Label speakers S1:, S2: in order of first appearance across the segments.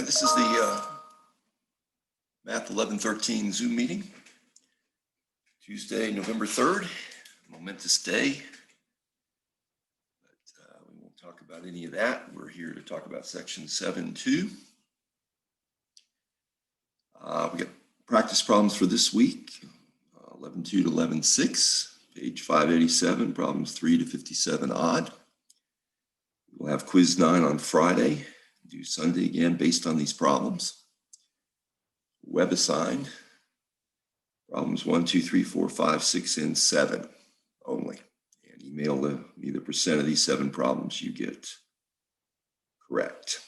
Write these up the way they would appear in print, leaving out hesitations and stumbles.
S1: Hi, this is the Math 1113 Zoom meeting, Tuesday, November 3rd, momentous day. But we won't talk about any of that. We're here to talk about section 7.2. We got practice problems for this week, 11.2 to 11.6, page 587, problems 3 to 57 odd. We'll have quiz 9 on Friday, do Sunday again based on these problems. Web assigned, problems 1, 2, 3, 4, 5, 6, and 7 only. And email me the percent of these 7 problems you get correct.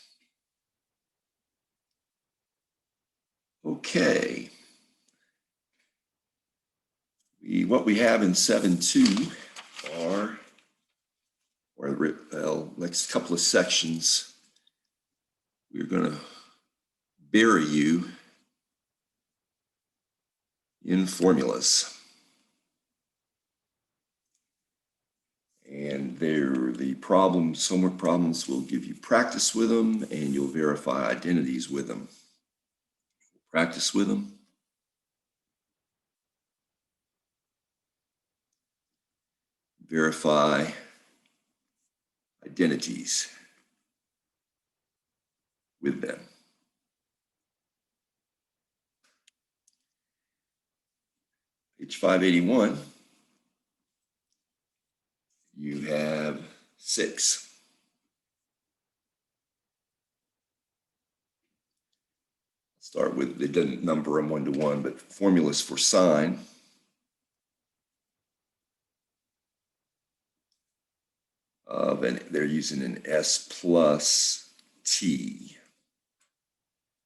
S1: Okay. What we have in 7.2 are, next couple of sections, we're going to bury you in formulas. And the problems, homework problems, will give you practice with them, and you'll verify identities with them. Practice with them. Verify identities with them. Page 581, you have 6. Start with, it doesn't number them 1 to 1, but formulas for sine. And they're using an S plus T.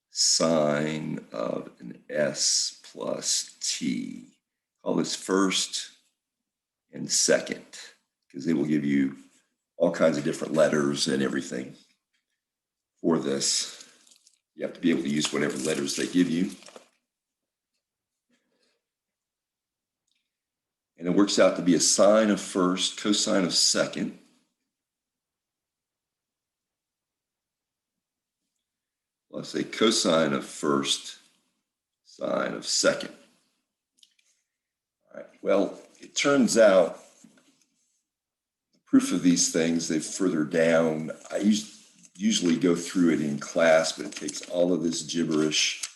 S1: Sine of an S plus T. Call this first and second, because they will give you all kinds of different letters and everything for this. You have to be able to use whatever letters they give you. And it works out to be a sine of first, cosine of second, plus a cosine of first, sine of second. All right, well, it turns out the proof of these things, they've further down. I usually go through it in class, but it takes all of this gibberish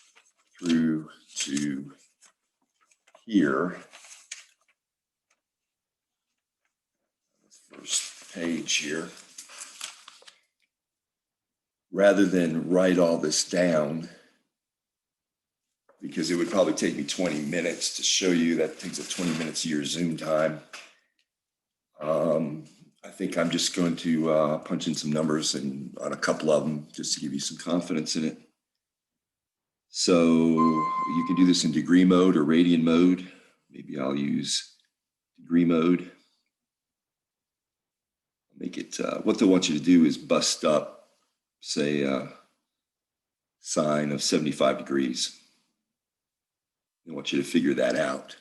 S1: through to here. First page here. Rather than write all this down, because it would probably take me 20 minutes to show you. That takes up 20 minutes of your Zoom time. I think I'm just going to punch in some numbers and on a couple of them just to give you some confidence in it. So you can do this in degree mode or radian mode. Maybe I'll use degree mode. Make it, what they want you to do is bust up, say, sine of 75 degrees. They want you to figure that out.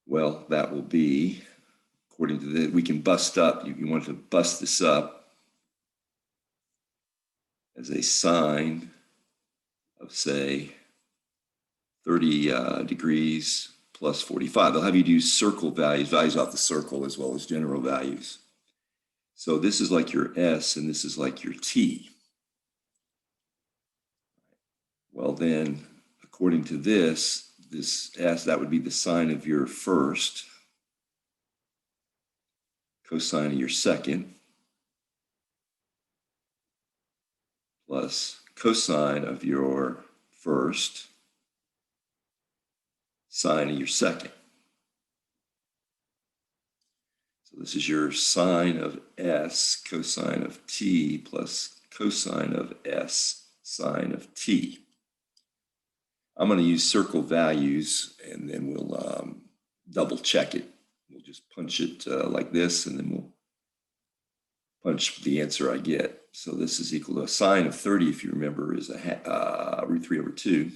S1: Well, that will be, according to the, we can bust up, you want to bust this up as a sine of, say, 30 degrees plus 45. They'll have you do circle values off the circle as well as general values. So this is like your S and this is like your T. Well then, according to this S, that would be the sine of your first, cosine of your second, plus cosine of your first, sine of your second. So this is your sine of S, cosine of T, plus cosine of S, sine of T. I'm going to use circle values, and then we'll double check it. We'll just punch it like this, and then we'll punch the answer I get. So this is equal to a sine of 30, if you remember, is a root 3 over 2.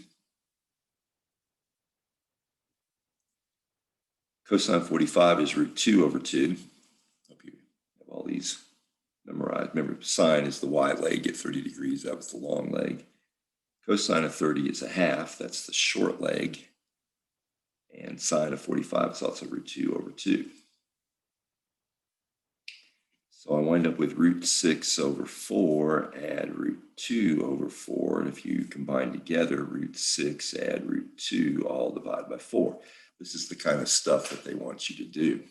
S1: Cosine 45 is root 2 over 2. Hope you have all these memorized. remember sine is the y leg at 30 degrees, that was the long leg. Cosine of 30 is a half, that's the short leg. And sine of 45 is also root 2 over 2. So I wind up with root 6 over 4, add root 2 over 4. And if you combine together, root 6, add root 2, all divided by 4. This is the kind of stuff that they want you to do.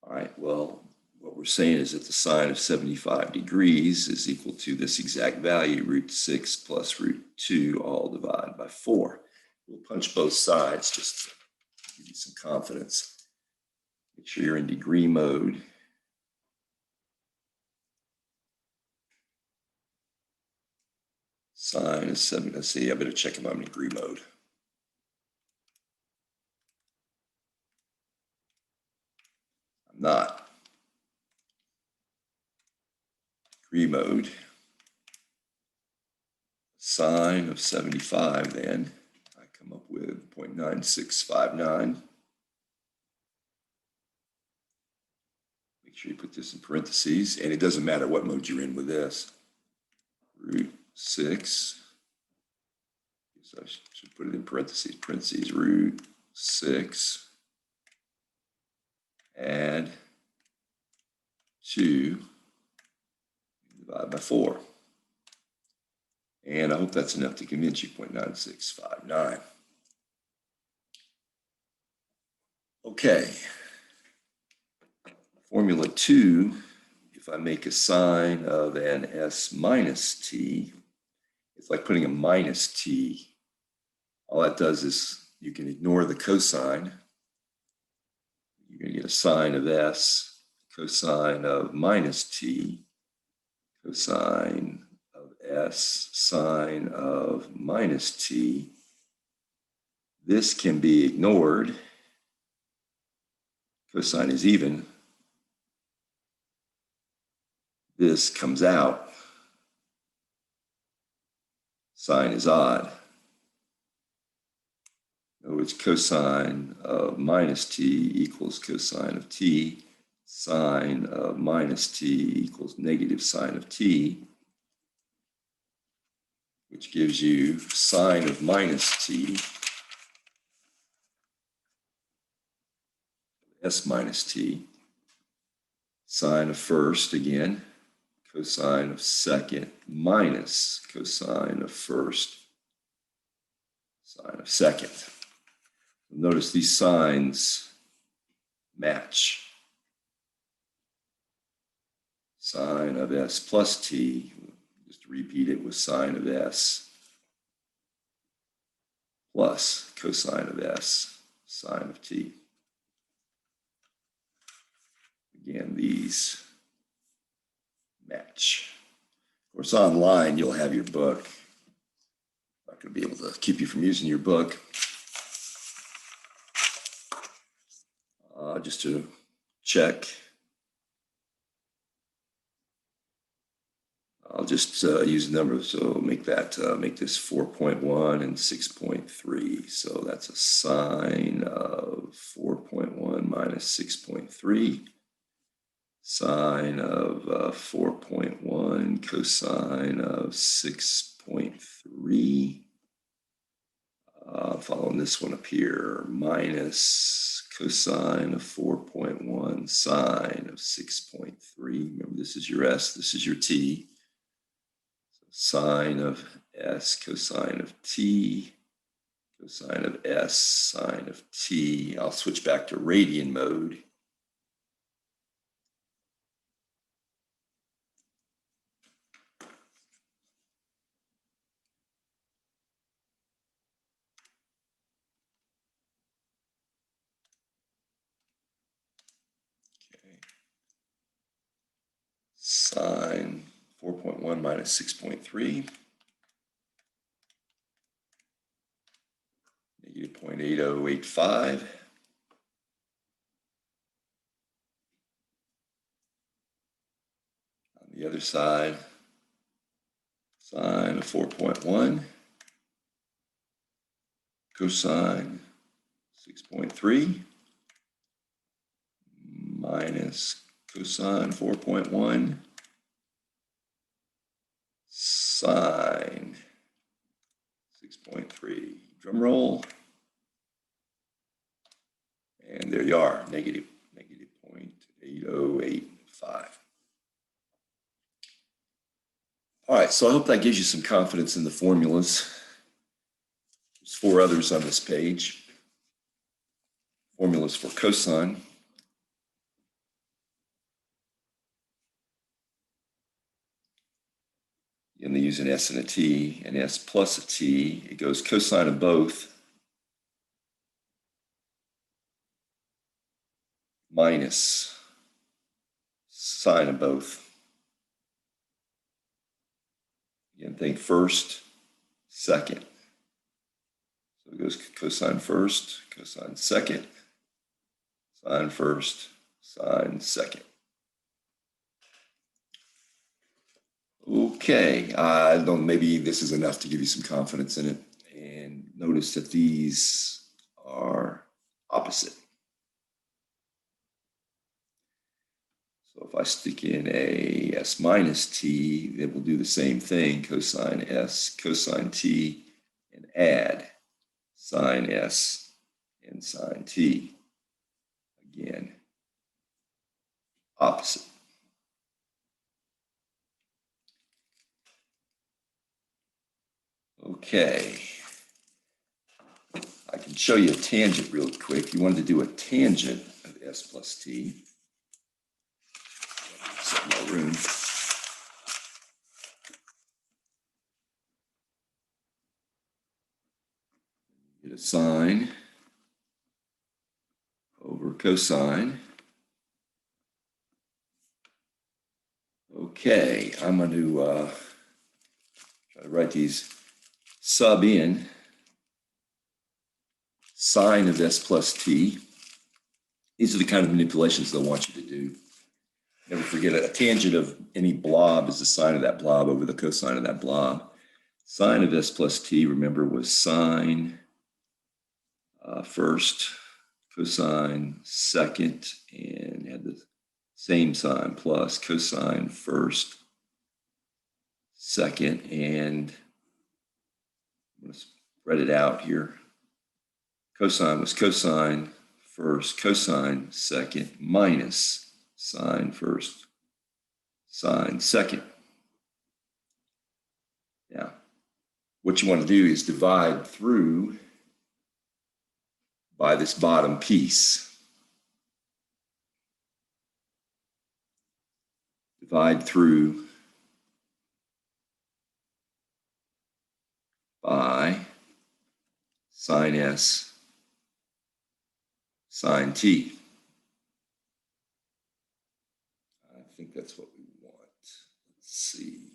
S1: All right, well, what we're saying is that the sine of 75 degrees is equal to this exact value, root 6 plus root 2, all divided by 4. We'll punch both sides just to give you some confidence. Make sure you're in degree mode. Sine is 7. Let's see, I better check if I'm in degree mode. I'm not. Degree mode. Sine of 75 then, I come up with 0.9659. Make sure you put this in parentheses, and it doesn't matter what mode you're in with this. Root 6. So I should put it in parentheses, root 6. Add 2, divide by 4. And I hope that's enough to convince you, 0.9659. Okay. Formula 2, if I make a sine of an s minus t, it's like putting a minus t. All that does is you can ignore the cosine. You're going to get a sine of s, cosine of minus t, cosine of s, sine of minus t. This can be ignored. Cosine is even. This comes out. Sine is odd. In other words, cosine of minus t equals cosine of t. Sine of minus t equals negative sine of t, which gives you sine of minus t, s minus t, sine of first again, cosine of second minus cosine of first, sine of second. Notice these signs match. Sine of s plus t, just repeat it with sine of s plus cosine of s, sine of t. Again, these match. Of course, online, you'll have your book. I'm not going to be able to keep you from using your book. Just to check, I'll just use numbers. So make that make this 4.1 and 6.3. So that's a sine of 4.1 minus 6.3. Sine of 4.1 cosine of 6.3. Following this one up here, minus cosine of 4.1 sine of 6.3. Remember, this is your s, this is your t. So sine of s cosine of t, cosine of s sine of t. I'll switch back to radian mode. Sine 4.1 minus 6.3, negative 0.8085. On the other side, sine of 4.1, cosine 6.3, minus cosine 4.1, sine 6.3. Drum roll. And there you are, negative 0.8085. All right, so I hope that gives you some confidence in the formulas. There's 4 others on this page. Formulas for cosine. And they use an S and a T, and S plus a T. It goes cosine of both minus sine of both. Again, think first, second. So it goes cosine first, cosine second, sine first, sine second. Okay, I don't know, maybe this is enough to give you some confidence in it. And notice that these are opposite. So if I stick in a S minus T, it will do the same thing, cosine S, cosine T, and add sine S and sine T. Again, opposite. Okay, I can show you a tangent real quick. You wanted to do a tangent of S plus T. Set my room. Get a sine over cosine. Okay, I'm going to try to write these. Sub in sine of S plus T. These are the kind of manipulations they'll want you to do. Never forget a tangent of any blob is the sine of that blob over the cosine of that blob. Sine of S plus T, remember, was sine first, cosine second, and had the same sign plus cosine first, second, and I'm going to spread it out here. Cosine was cosine first, cosine second, minus sine first, sine second. Now, what you want to do is divide through by this bottom piece. Divide through by sine S, sine T. I think that's what we want. Let's see.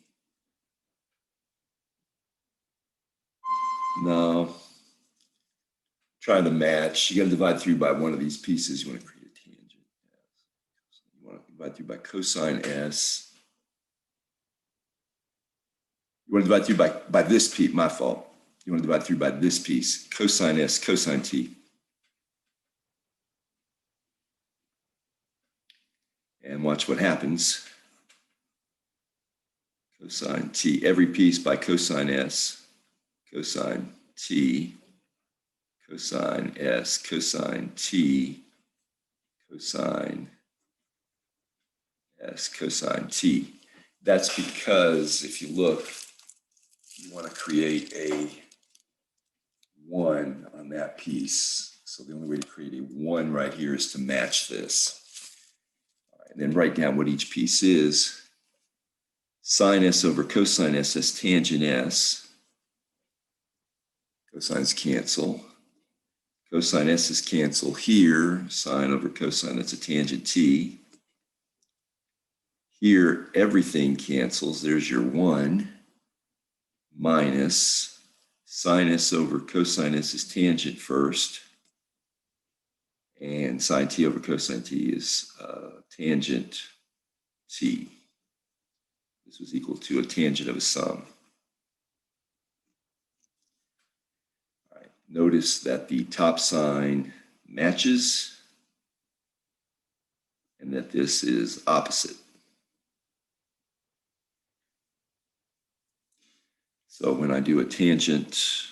S1: No. Trying to match. You got to divide through by one of these pieces. You want to create a tangent. You want to divide through by cosine S. You want to divide through by this piece. My fault. You want to divide through by this piece. Cosine S, cosine T. And watch what happens. Cosine T. Every piece by cosine S, cosine T, cosine S, cosine T, cosine S, cosine T. That's because if you look, you want to create a 1 on that piece. So the only way to create a 1 right here is to match this. All right, and then write down what each piece is. Sine S over cosine S is tangent S. Cosines cancel. Cosine S is cancel here. Sine over cosine, that's a tangent T. Here, everything cancels. There's your 1 minus sine S over cosine S is tangent first. And sine T over cosine T is tangent T. This was equal to a tangent of a sum. All right. Notice that the top sign matches and that this is opposite. So when I do a tangent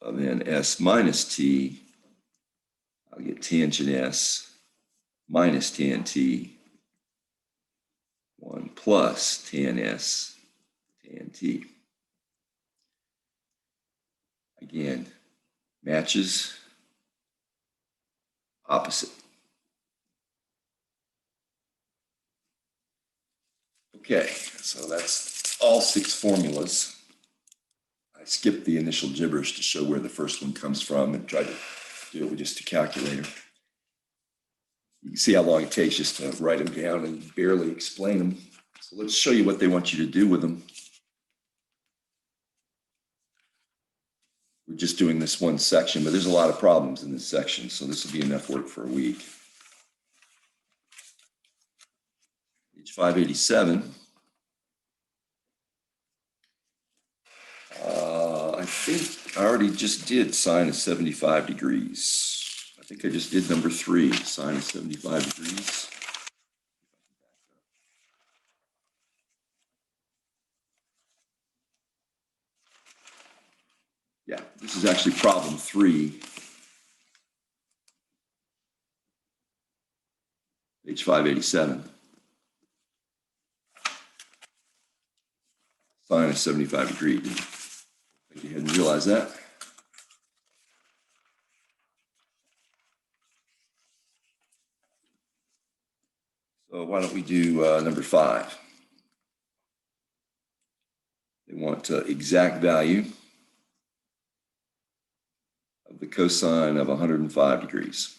S1: of n s minus t, I'll get tangent s minus tan t, 1 plus tan s tan t. Again, matches, opposite. Okay, so that's all 6 formulas. I skipped the initial gibberish to show where the first one comes from and tried to do it with just a calculator. You can see how long it takes just to write them down and barely explain them. So let's show you what they want you to do with them. We're just doing this one section, but there's a lot of problems in this section, so this will be enough work for a week. Page 587. I think I already just did sine of 75 degrees. I think I just did number 3, sine of 75 degrees. Yeah, this is actually problem 3. Page 587. Sine of 75 degrees. I think you hadn't realized that. So why don't we do number 5? They want exact value of the cosine of 105 degrees.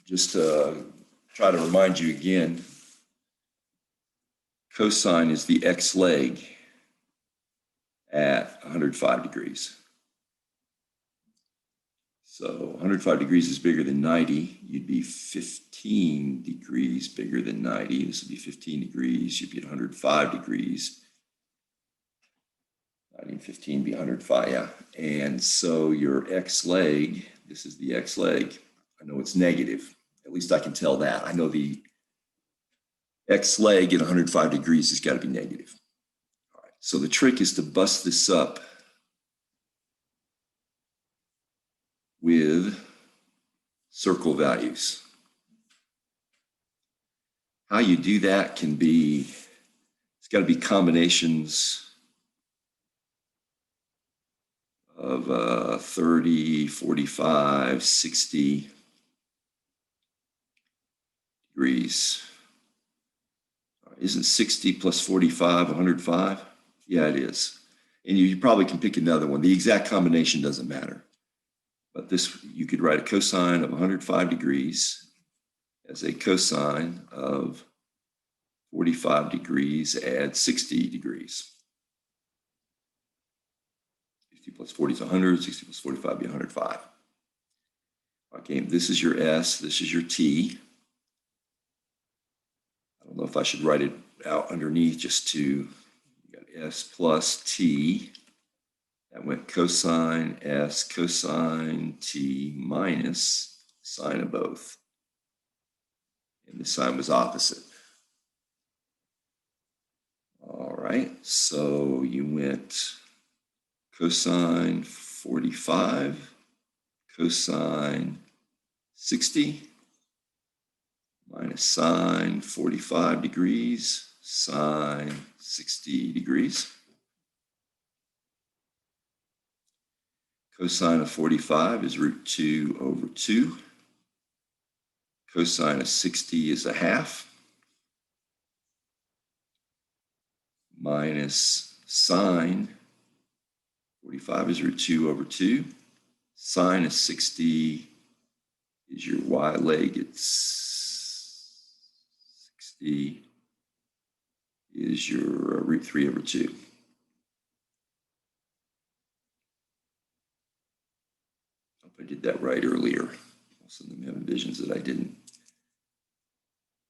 S1: Just to try to remind you again, cosine is the x leg at 105 degrees. So 105 degrees is bigger than 90. You'd be 15 degrees bigger than 90. This would be 15 degrees. You'd be at 105 degrees. 90 and 15 be 105, yeah. And so your x leg, this is the x leg. I know it's negative. At least I can tell that. I know the x leg at 105 degrees has got to be negative. All right. So the trick is to bust this up with circle values. How you do that can be, it's got to be combinations of 30, 45, 60 degrees. Isn't 60 plus 45 105? Yeah, it is. And you probably can pick another one. The exact combination doesn't matter. But this, you could write a cosine of 105 degrees as a cosine of 45 degrees add 60 degrees. 60 plus 40 is 100, 60 plus 45 be 105. Okay, this is your S, this is your T. I don't know if I should write it out underneath just to, you got S plus T. That went cosine S, cosine T minus sine of both. And the sign was opposite. All right, so you went cosine 45, cosine 60, minus sine 45 degrees, sine 60 degrees. Cosine of 45 is root 2 over 2. Cosine of 60 is a half. Minus sine 45 is root 2 over 2. Sine of 60 is your y leg. It's 60 is your root 3 over 2. I did that right earlier. Most of them having visions that I didn't.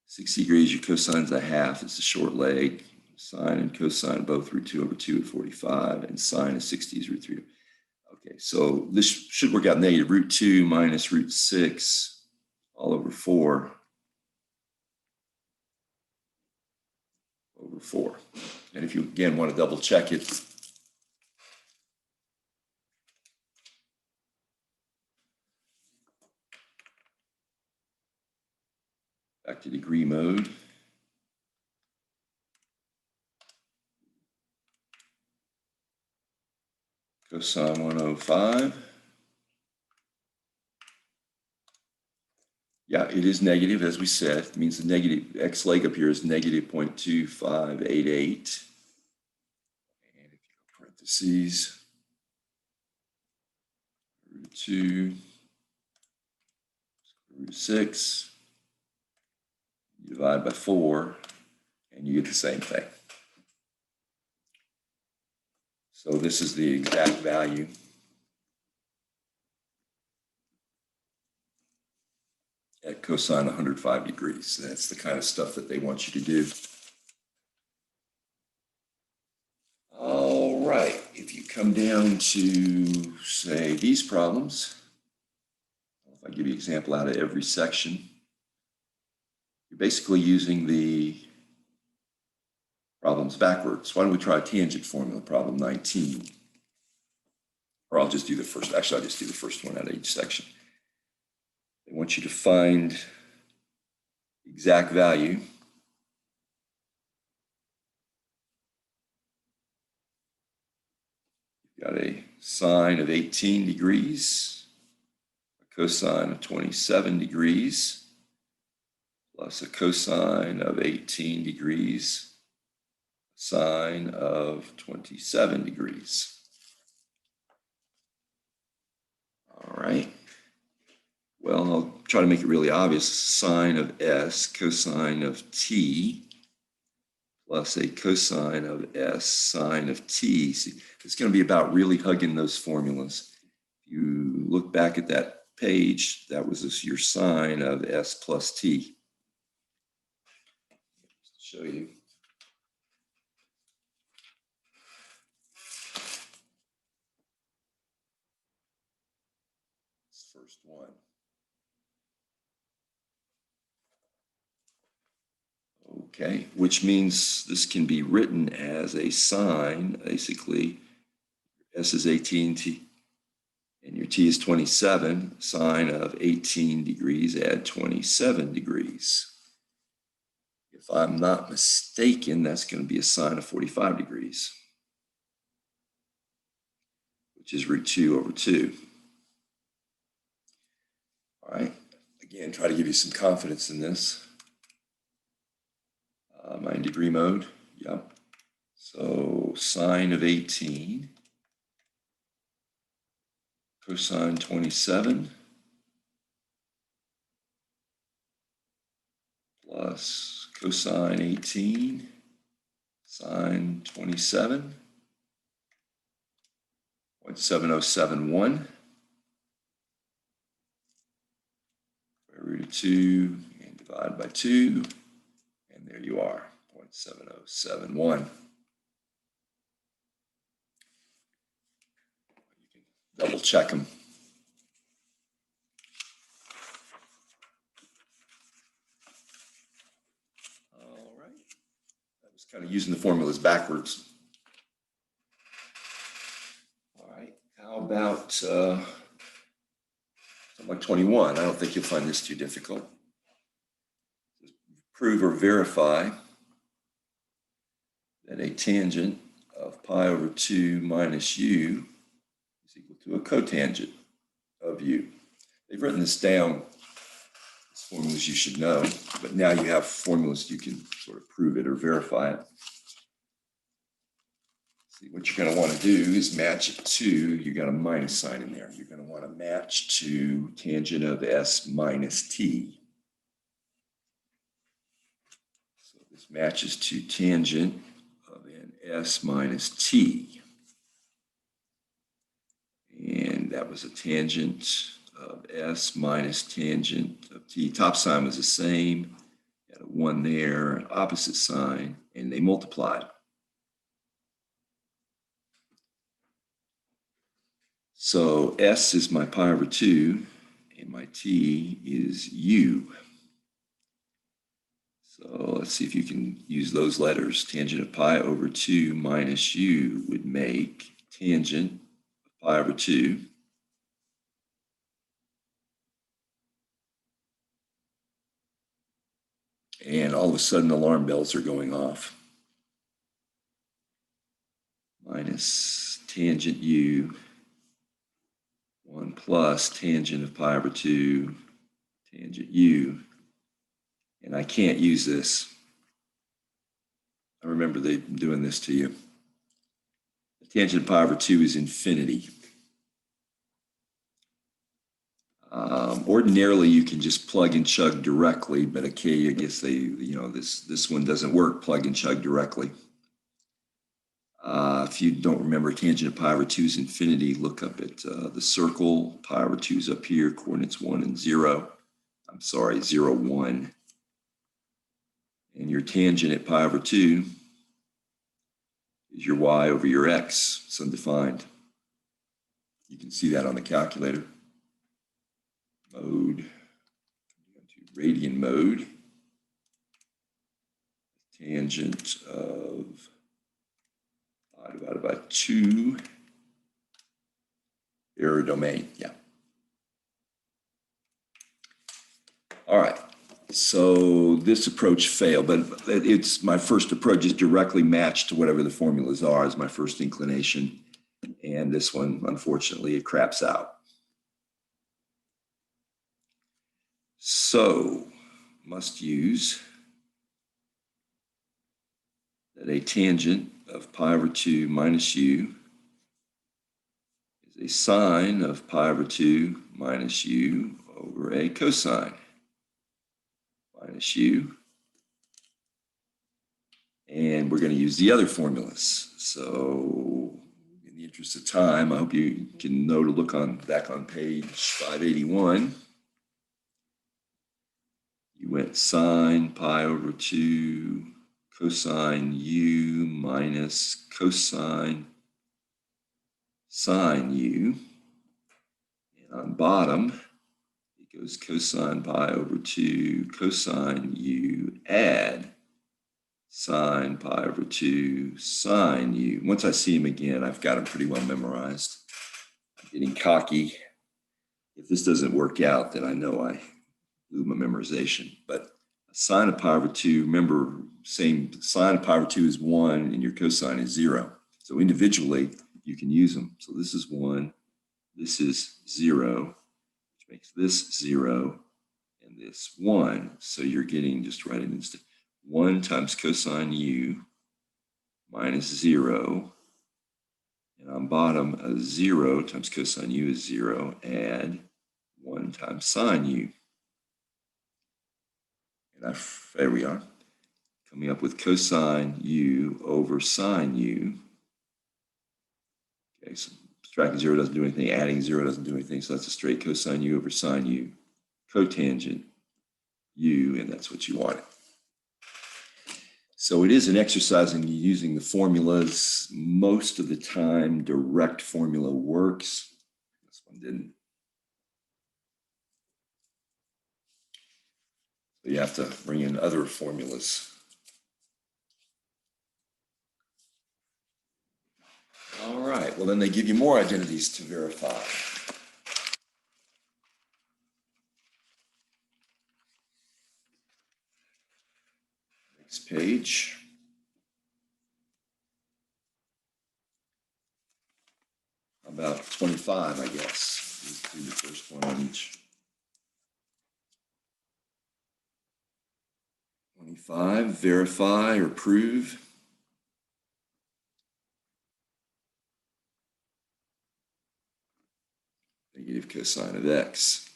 S1: 60 degrees, your cosine's a half. It's a short leg. Sine and cosine both root 2 over 2 at 45, and sine of 60 is root 3. Okay, so this should work out negative. Root 2 minus root 6 all over 4 over 4. And if you again want to double check it, back to degree mode. Cosine 105. Yeah, it is negative, as we said. It means the negative x leg up here is negative 0.2588. And if you go parentheses, root 2, root 6, you divide by 4, and you get the same thing. So this is the exact value. At cosine 105 degrees. That's the kind of stuff that they want you to do. All right, if you come down to, say, these problems, if I give you an example out of every section, you're basically using the problems backwards. Why don't we try a tangent formula, problem 19? Or I'll just do the first, actually, I'll just do the first one out of each section. They want you to find the exact value you've got a sine of 18 degrees, a cosine of 27 degrees, plus a cosine of 18 degrees, sine of 27 degrees. All right. Well, I'll try to make it really obvious. Sine of s, cosine of t, plus a cosine of s, sine of t. See, it's going to be about really hugging those formulas. If you look back at that page, that was your sine of s plus t. Just to show you. This first one. Okay, which means this can be written as a sine, basically. S is 18, t, and your t is 27. Sine of 18 degrees, add 27 degrees. If I'm not mistaken, that's going to be a sine of 45 degrees, which is root 2 over 2. All right, again, try to give you some confidence in this. My degree mode, yep. So sine of 18, cosine 27, plus cosine 18, sine 27, 0.7071, root of 2, and divide by 2. And there you are, 0.7071. You can double check them. All right. I was kind of using the formulas backwards. All right. How about something like 21? I don't think you'll find this too difficult. Prove or verify that a tangent of pi over 2 minus u is equal to a cotangent of u. They've written this down. It's formulas you should know, but now you have formulas you can sort of prove it or verify it. See, what you're going to want to do is match it to, you got a minus sign in there. You're going to want to match to tangent of s minus t. This matches to tangent of an s minus t. And that was a tangent of s minus tangent of t. Top sign was the same. You had a 1 there, an opposite sign, and they multiplied. So s is my pi over 2, and my t is u. So let's see if you can use those letters. Tangent of pi over 2 minus u would make tangent of pi over 2 and all of a sudden alarm bells are going off. Minus tangent u 1 plus tangent of pi over 2 tangent u. And I can't use this. I remember they doing this to you. The tangent of pi over 2 is infinity. Ordinarily, you can just plug and chug directly, but okay, I guess this one doesn't work, plug and chug directly. If you don't remember, tangent of pi over 2 is infinity, look up at the circle. Pi over 2 is up here, coordinates 1 and 0. I'm sorry, 0, 1. And your tangent at pi over 2 is your y over your x. It's undefined. You can see that on the calculator. Mode, radian mode. Tangent of pi divided by 2. Error domain, yeah. All right. So this approach failed, but it's my first approach is directly matched to whatever the formulas are as my first inclination. And this one, unfortunately, it craps out. So must use that a tangent of pi over 2 minus u is a sine of pi over 2 minus u over a cosine minus u. And we're going to use the other formulas. So in the interest of time, I hope you can know to look back on page 581. You went sine pi over 2 cosine u minus cosine sine u. And on bottom, it goes cosine pi over 2 cosine u add sine pi over 2 sine u. Once I see them again, I've got them pretty well memorized. I'm getting cocky. If this doesn't work out, then I know I blew my memorization. But sine of pi over 2, remember, same sine of pi over 2 is 1 and your cosine is 0. So individually, you can use them. So this is 1, this is 0, which makes this 0, and this 1. So you're getting, just write it instead, 1 times cosine u minus 0. And on bottom, a 0 times cosine u is 0, add 1 times sine u. And there we are, coming up with cosine u over sine u. Okay, so subtracting 0 doesn't do anything, adding 0 doesn't do anything, so that's a straight cosine u over sine u, cotangent u, and that's what you wanted. So it is an exercise in using the formulas. Most of the time, direct formula works. This one didn't. So you have to bring in other formulas. All right, well then they give you more identities to verify. Next page. About 25, I guess. Let's do the first one on each. 25, verify or prove. Negative cosine of x.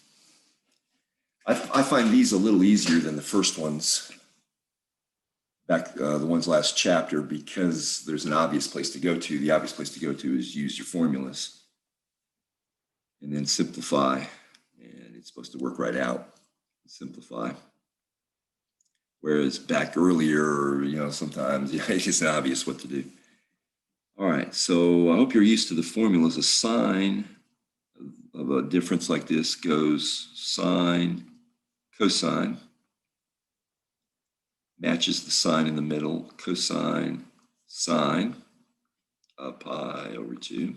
S1: I find these a little easier than the first ones, the ones last chapter, because there's an obvious place to go to. The obvious place to go to is use your formulas and then simplify, and it's supposed to work right out. Simplify. Whereas back earlier, sometimes it's not obvious what to do. All right, so I hope you're used to the formulas. A sine of a difference like this goes sine, cosine, matches the sign in the middle, cosine, sine of pi over 2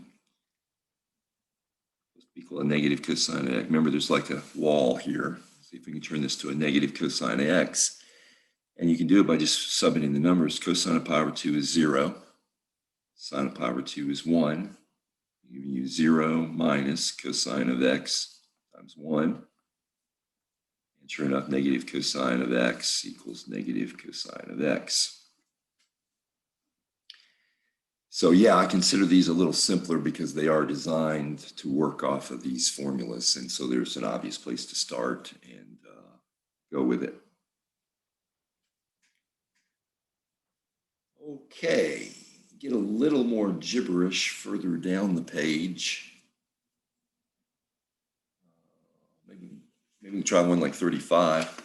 S1: equal a negative cosine of x. Remember, there's like a wall here. See if we can turn this to a negative cosine of x. And you can do it by just subbing in the numbers. Cosine of pi over 2 is 0. Sine of pi over 2 is 1. You can use 0 minus cosine of x times 1. And sure enough, negative cosine of x equals negative cosine of x. So yeah, I consider these a little simpler because they are designed to work off of these formulas. And so there's an obvious place to start and go with it. Okay, get a little more gibberish further down the page. Maybe we can try one like 35.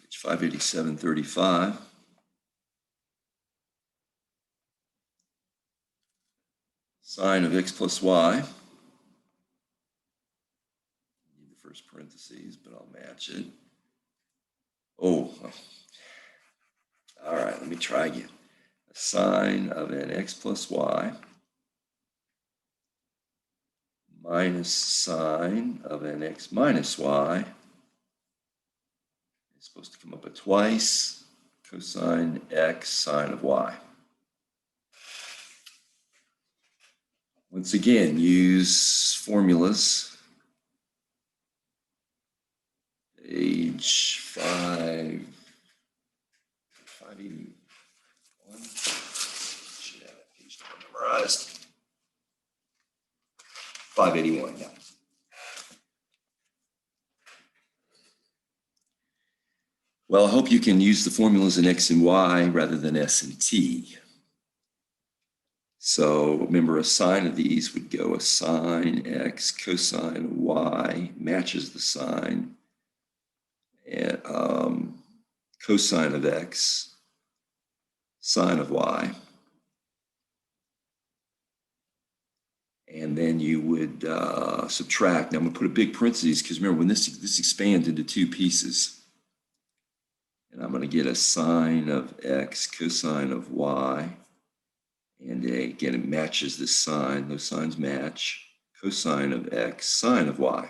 S1: Page 587, 35. Sine of x plus y. Need the first parentheses, but I'll match it. Oh, all right, let me try again. A sine of an x plus y minus sine of an x minus y. It's supposed to come up at twice cosine x sine of y. Once again, use formulas. Page 581. Should have that page number memorized. 581, yeah. Well, I hope you can use the formulas in x and y rather than s and t. So remember, a sine of these would go a sine x cosine y matches the sine, and cosine of x sine of y. And then you would subtract. Now I'm going to put a big parentheses because remember, when this expands into two pieces, and I'm going to get a sine of x cosine of y. And again, it matches this sign. Those signs match. Cosine of x sine of y.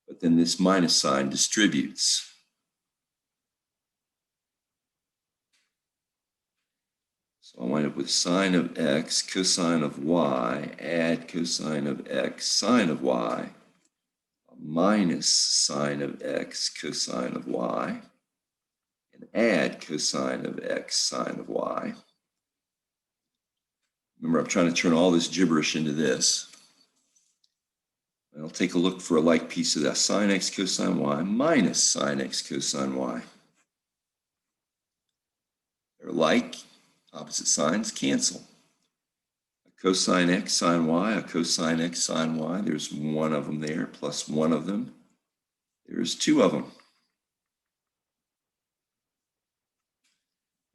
S1: But then this minus sign distributes. So I wind up with sine of x cosine of y, add cosine of x sine of y, minus sine of x cosine of y, and add cosine of x sine of y. Remember, I'm trying to turn all this gibberish into this. And I'll take a look for a like piece of that. Sine x cosine y minus sine x cosine y. They're like, opposite signs cancel. A cosine x sine y, a cosine x sine y. There's one of them there, plus one of them. There's two of them.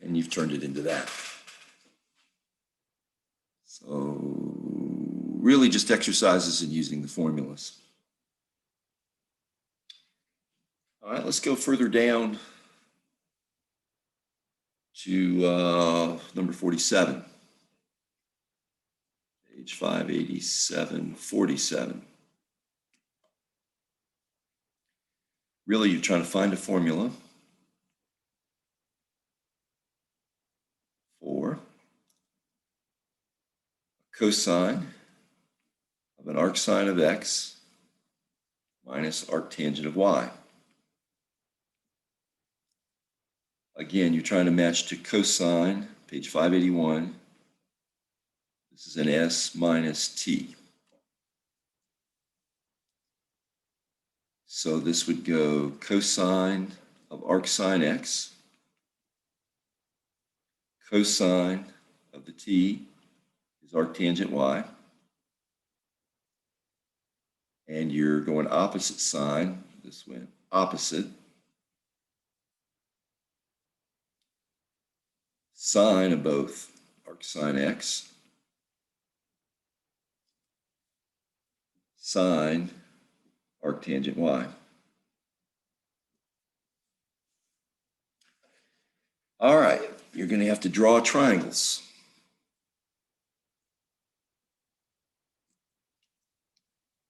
S1: And you've turned it into that. So really just exercises in using the formulas. All right, let's go further down to number 47. Page 587, 47. Really, you're trying to find a formula for cosine of an arcsine of x minus arctangent of y. Again, you're trying to match to cosine, page 581. This is an s minus t. So this would go cosine of arcsine x, cosine of the t is arctangent y, and you're going opposite sign. This went opposite. sine of both arcsine x, sine arctangent y. All right, you're going to have to draw triangles.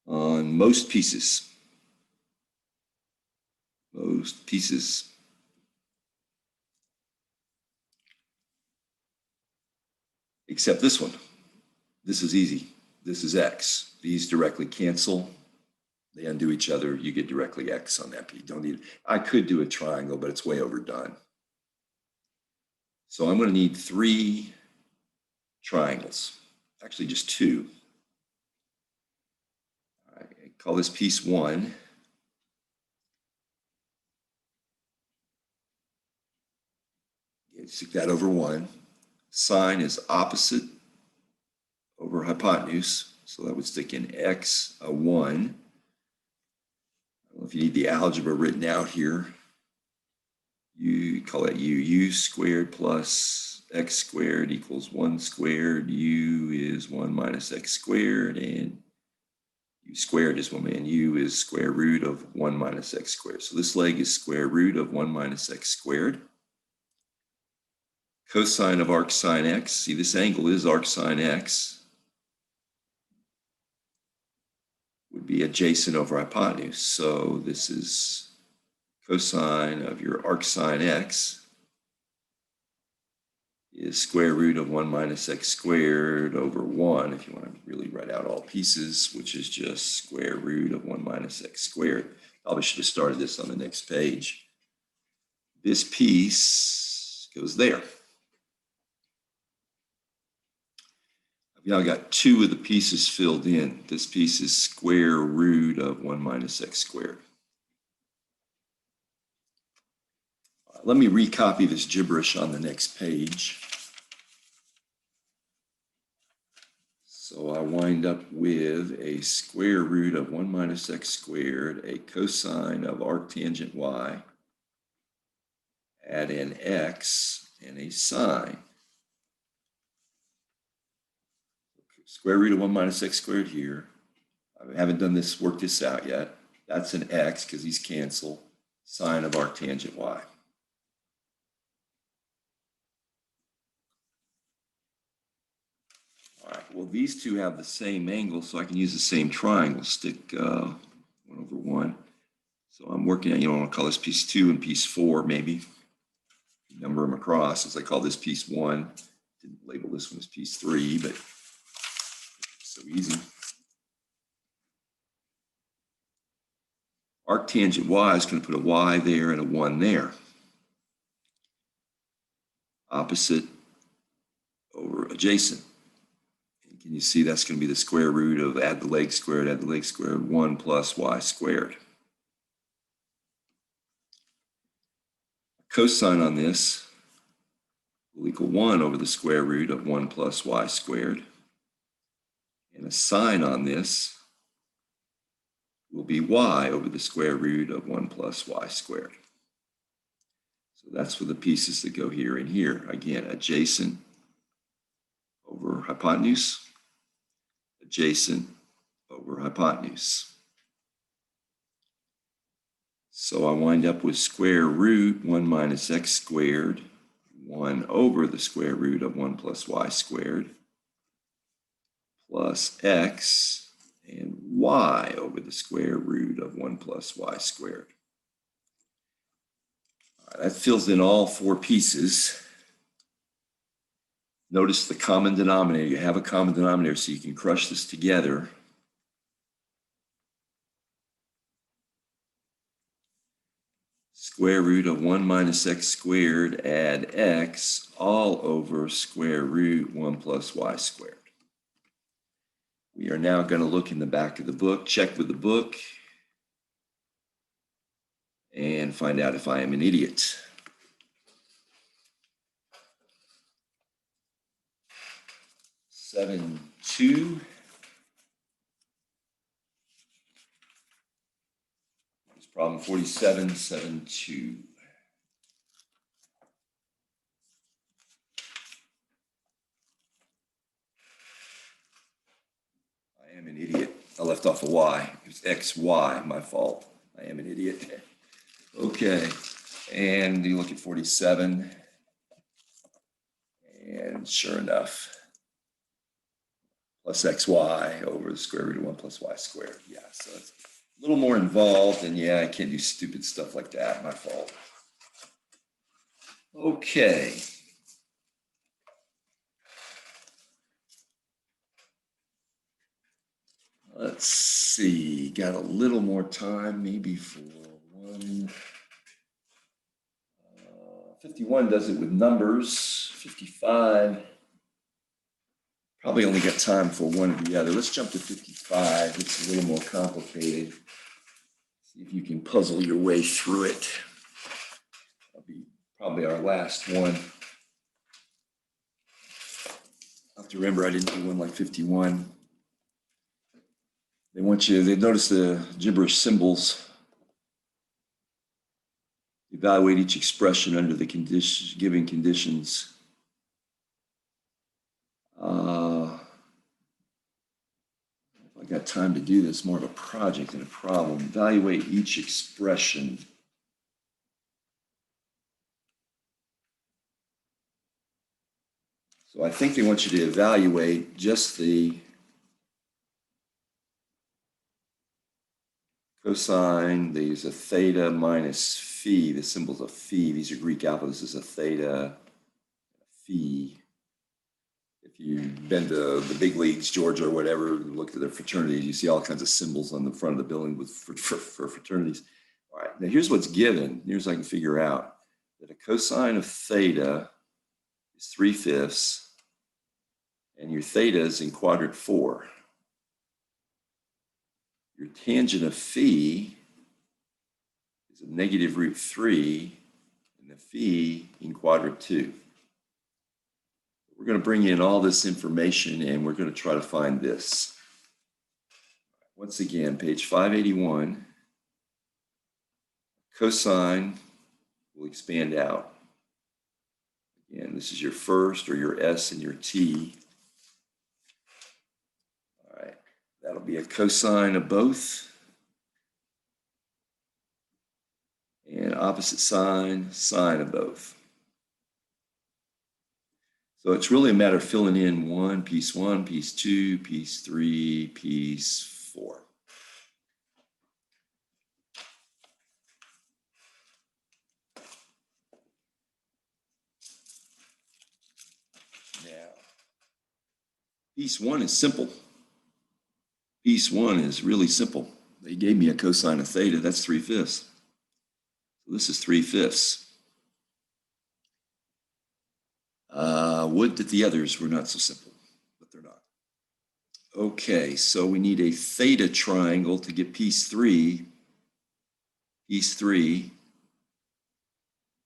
S1: On most pieces. Most pieces. Except this one. This is easy. This is x. These directly cancel. They undo each other. You get directly x on that piece. Don't need. I could do a triangle, but it's way overdone. So I'm going to need 3 triangles. Actually, just 2. I call this piece 1. Stick that over 1. Sine is opposite over hypotenuse. So that would stick in x, a 1. I don't know if you need the algebra written out here. You call that u squared plus x squared equals 1 squared. U is 1 minus x squared, and u squared is 1, and u is square root of 1 minus x squared. So this leg is square root of 1 minus x squared. Cosine of arcsine x. See, this angle is arcsine x. Would be adjacent over hypotenuse. So this is cosine of your arcsine x is square root of 1 minus x squared over 1, if you want to really write out all pieces, which is just square root of 1 minus x squared. Probably should have started this on the next page. This piece goes there. I've now got 2 of the pieces filled in. This piece is square root of 1 minus x squared. Let me recopy this gibberish on the next page. So I wind up with a square root of 1 minus x squared, a cosine of arctangent y, add in x, and a sine. Square root of 1 minus x squared here. I haven't done this, worked this out yet. That's an x because these cancel. Sine of arctangent y. All right, well, these two have the same angle, so I can use the same triangle, stick 1 over 1. So I'm working on, I want to call this piece 2 and piece 4, maybe. Number them across, since I call this piece 1. Didn't label this one as piece 3, but it's so easy. Arctangent y is going to put a y there and a 1 there. Opposite over adjacent. Can you see that's going to be the square root of add the leg squared, 1 plus y squared. Cosine on this will equal 1 over the square root of 1 plus y squared. And a sine on this will be y over the square root of 1 plus y squared. So that's for the pieces that go here and here. Again, adjacent over hypotenuse. Adjacent over hypotenuse. So I wind up with square root 1 minus x squared, 1 over the square root of 1 plus y squared, plus x and y over the square root of 1 plus y squared. All right, that fills in all 4 pieces. Notice the common denominator. You have a common denominator, so you can crush this together. Square root of 1 minus x squared, add x, all over square root 1 plus y squared. We are now going to look in the back of the book, check with the book, and find out if I am an idiot. Seven, 2. It's problem 47, 7, 2. am an idiot. I left off a y. It was xy, my fault. I am an idiot. Okay, and you look at 47, and sure enough, plus xy over the square root of 1 plus y squared. Yeah, so it's a little more involved, and yeah, I can't do stupid stuff like that. My fault. Okay. Let's see, got a little more time, maybe for one. 51 does it with numbers. 55, probably only got time for one or the other. Let's jump to 55. It's a little more complicated. See if you can puzzle your way through it. That'll be probably our last one. I have to remember I didn't do one like 51. They want you, they notice the gibberish symbols. Evaluate each expression under the given conditions. If I got time to do this, more of a project than a problem. Evaluate each expression. So I think they want you to evaluate just the cosine. They use a theta minus phi. The symbol's a phi. These are Greek alpha. This is a theta, phi. If you've been to the big leagues, Georgia or whatever, look at their fraternities, you see all kinds of symbols on the front of the building with for fraternities. All right, now here's what's given. Here's what I can figure out. That a cosine of theta is 3/5, and your theta is in quadrant 4. Your tangent of phi is a negative root 3, and the phi in quadrant 2. We're going to bring in all this information, and we're going to try to find this. Once again, page 581, cosine will expand out. Again, this is your first, or your S and your T. All right, that'll be a cosine of both. And opposite sign, sine of both. So it's really a matter of filling in piece 2, piece 3, piece 4. Now, piece 1 is simple. Piece 1 is really simple. They gave me a cosine of theta, that's 3/5. So this is 3/5. Would that the others were not so simple, but they're not. Okay, so we need a theta triangle to get piece 3. Piece 3,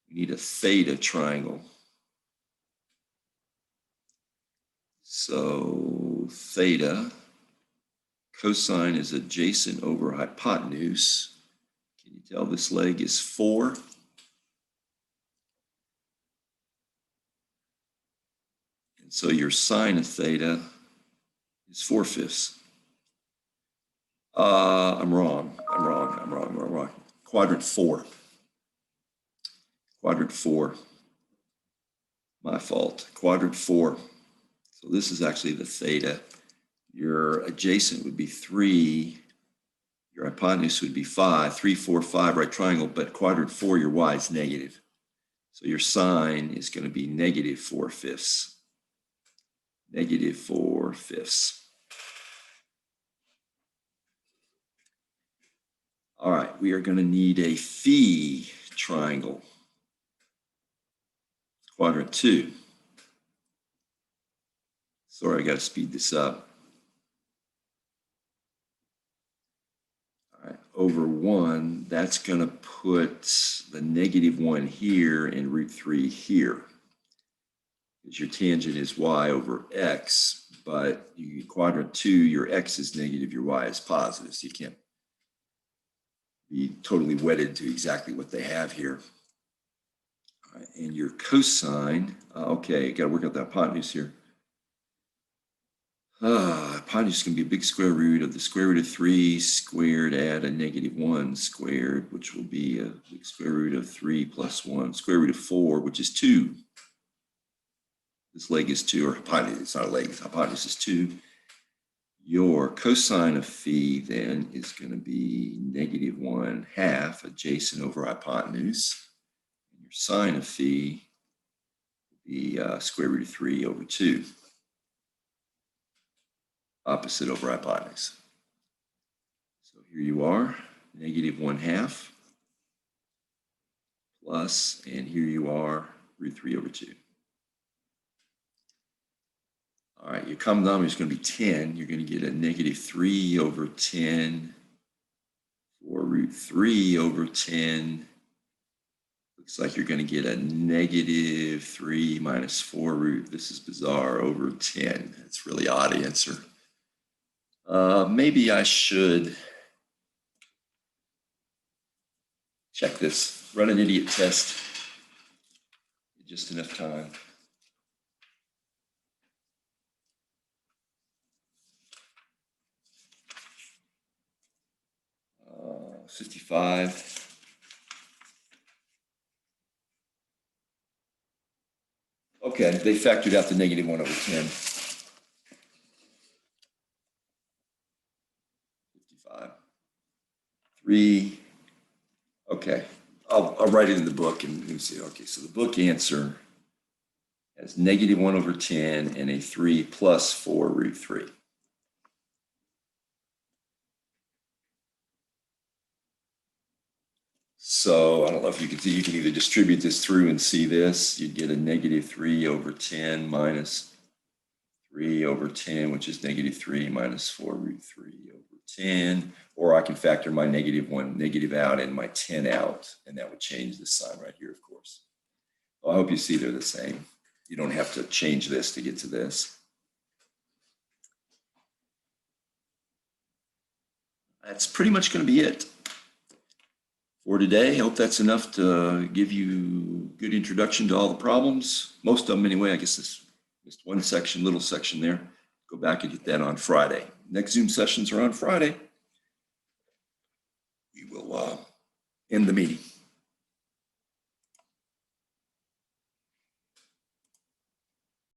S1: we need a theta triangle. So theta, cosine is adjacent over hypotenuse. Can you tell this leg is 4? So your sine of theta is 4/5. I'm wrong. Quadrant 4. Quadrant 4. My fault. Quadrant 4. So this is actually the theta. Your adjacent would be 3. Your hypotenuse would be 5. 3, 4, 5, right triangle. But quadrant 4, your y is negative. So your sine is going to be negative 4/5. Negative 4/5. All right, we are going to need a phi triangle. Quadrant 2. Sorry, I got to speed this up. All right, over 1, that's going to put the -1 here and root 3 here. Because your tangent is y over x, but you quadrant 2, your x is negative, your y is positive. So you can't be totally wedded to exactly what they have here. All right, and your cosine, okay, got to work out the hypotenuse here. Hypotenuse is going to be a big square root of the square root of 3 squared add a -1 squared, which will be a big square root of 3 plus 1, square root of 4, which is 2. This leg is 2, or hypotenuse, it's not a leg, hypotenuse is 2. Your cosine of phi then is going to be -1/2 adjacent over hypotenuse. And your sine of phi will be square root of 3 over 2. Opposite over hypotenuse. So here you are, -1/2 plus, and here you are, root 3 over 2. All right, your common denominator is going to be 10. You're going to get a -3 over 10 or root 3 over 10. Looks like you're going to get a -3 minus 4 root. This is bizarre, over 10. It's really odd answer. Maybe I should check this, run an idiot test. Just enough time. Uh, 55. Okay, they factored out the -1 over 10. 3. Okay, I'll write it in the book and you see. Okay, so the book answer has -1 over 10 and a 3 plus 4 root 3. So I don't know if you can see, you can either distribute this through and see this. You'd get a -3 over 10 minus 3 over 10, which is -3 minus 4 root 3 over 10. Or I can factor my -1 negative out and my 10 out, and that would change this sign right here, of course. Well, I hope you see they're the same. You don't have to change this to get to this. That's pretty much going to be it for today. I hope that's enough to give you a good introduction to all the problems. Most of them anyway. I guess this just one section, little section there. Go back and get that on Friday. Next Zoom sessions are on Friday. We will end the meeting.